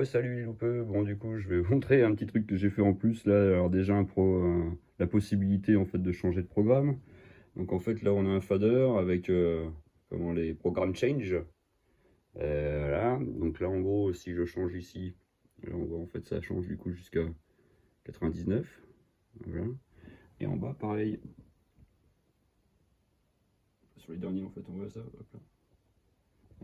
Salut les loupeux. Bon, du coup, je vais vous montrer un petit truc que j'ai fait en plus là. Alors, déjà, la possibilité en fait de changer de programme. Donc, en fait, là, on a un fader avec les programmes change. Voilà. Donc, là, en gros, si je change ici, là, on voit en fait ça change du coup jusqu'à 99. Voilà. Et en bas, pareil. Sur les derniers, en fait, on voit ça. Hop là.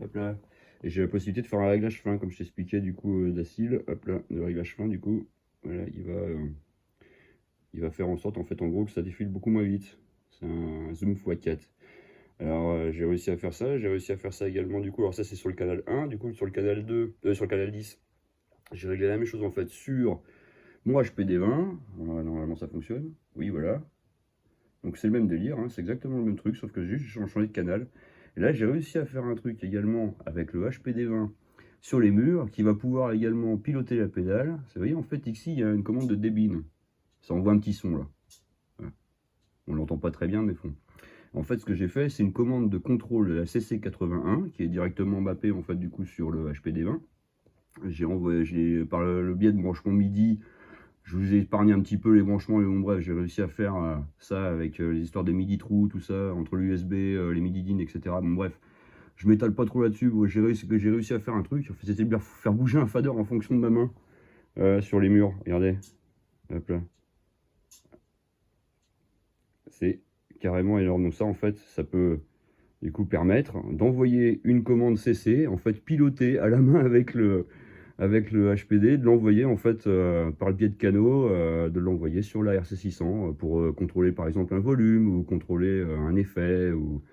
Hop là. Et j'ai la possibilité de faire un réglage fin, comme je t'expliquais, du coup, d'Acil. Hop là, le réglage fin, du coup, voilà, il va faire en sorte, en fait, en gros, que ça défile beaucoup moins vite. C'est un zoom x4. Alors, j'ai réussi à faire ça. J'ai réussi à faire ça également, du coup. Alors, ça, c'est sur le canal 1. Du coup, sur le canal 2, sur le canal 10, j'ai réglé la même chose, en fait, sur mon HPD20. Normalement, ça fonctionne. Oui, voilà. Donc, c'est le même délire, hein, c'est exactement le même truc, sauf que juste, j'ai changé de canal. Et là, j'ai réussi à faire un truc également avec le HPD20 sur les murs, qui va pouvoir également piloter la pédale. Vous voyez, en fait, ici, il y a une commande de débine. Ça envoie un petit son, là. Voilà. On l'entend pas très bien, mais bon. En fait, ce que j'ai fait, c'est une commande de contrôle de la CC81, qui est directement mappée, en fait, du coup, sur le HPD20. J'ai envoyé, par le biais de branchement MIDI, je vous ai épargné un petit peu les branchements, mais bon, bref, j'ai réussi à faire ça avec les histoires de MIDI trous, tout ça, entre l'USB, les MIDI DIN, etc. Bon, bref, je m'étale pas trop là-dessus. Bon, j'ai réussi à faire un truc, c'était bien faire bouger un fader en fonction de ma main sur les murs. Regardez, hop là. C'est carrément énorme. Donc ça, en fait, ça peut du coup permettre d'envoyer une commande CC, en fait, pilotée à la main avec le HPD, de l'envoyer en fait par le biais de canaux, de l'envoyer sur la RC600 pour contrôler par exemple un volume ou contrôler un effet ou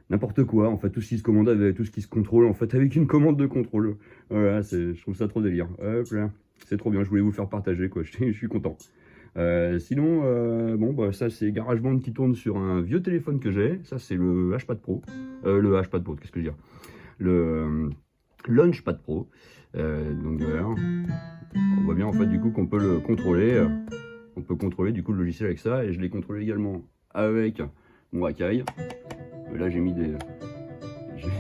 n'importe quoi. En fait, tout ce qui se commande avec, tout ce qui se contrôle en fait avec une commande de contrôle. Voilà, je trouve ça trop délire. Hop là, c'est trop bien. Je voulais vous le faire partager quoi. Je suis content. Sinon, bon, bah, ça c'est GarageBand qui tourne sur un vieux téléphone que j'ai. Ça c'est le HPad Pro. Le HPad Pro, qu'est-ce que je veux dire? Le Launchpad Pro. Donc voilà, on voit bien en fait du coup qu'on peut le contrôler. On peut contrôler du coup le logiciel avec ça. Et je l'ai contrôlé également avec mon Akai. Là j'ai mis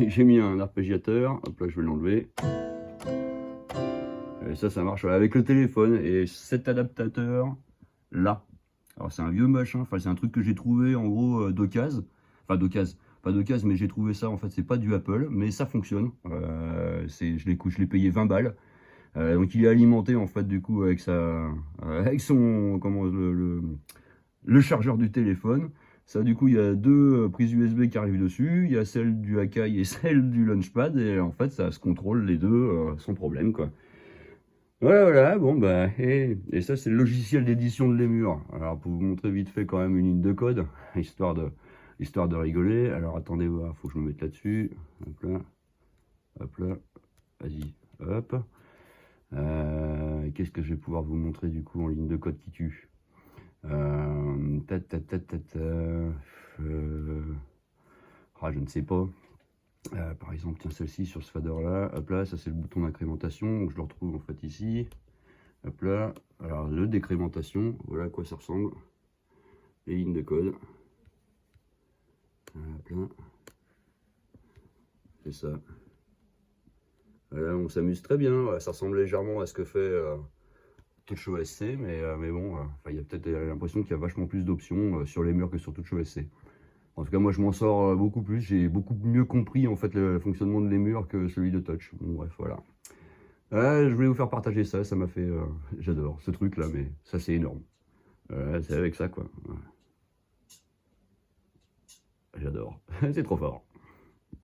j'ai mis un arpégiateur. Hop là, je vais l'enlever. Et ça marche avec le téléphone. Et cet adaptateur là, alors c'est un vieux machin, enfin c'est un truc que j'ai trouvé en gros d'occasion, enfin d'occasion, pas d'occasion, mais j'ai trouvé ça, en fait c'est pas du Apple, mais ça fonctionne, je l'ai payé 20 balles, donc il est alimenté en fait du coup avec avec son, le chargeur du téléphone. Ça du coup il y a deux prises USB qui arrivent dessus, il y a celle du Akai et celle du Launchpad, et en fait ça se contrôle les deux sans problème quoi. Voilà, voilà, bon bah, et ça c'est le logiciel d'édition de Lemur. Alors pour vous montrer vite fait quand même une ligne de code, histoire de rigoler. Alors attendez voir, faut que je me mette là-dessus. Hop là, vas-y, hop. Qu'est-ce que je vais pouvoir vous montrer du coup en ligne de code qui tue? Je ne sais pas. Par exemple, tiens, celle-ci sur ce fader là, hop là, ça c'est le bouton d'incrémentation, donc je le retrouve en fait ici. Hop là, alors le décrémentation, voilà à quoi ça ressemble. Les lignes de code. Hop là. C'est ça. Voilà, on s'amuse très bien. Ouais, ça ressemble légèrement à ce que fait TouchOS SC, mais bon, il y a peut-être l'impression qu'il y a vachement plus d'options sur les murs que sur TouchOS SC. En tout cas, moi je m'en sors beaucoup plus. J'ai beaucoup mieux compris en fait le fonctionnement de les murs que celui de Touch. Bon, bref, voilà. Je voulais vous faire partager ça, ça m'a fait. J'adore ce truc là, mais ça c'est énorme. C'est avec ça quoi. Ouais. J'adore. C'est trop fort.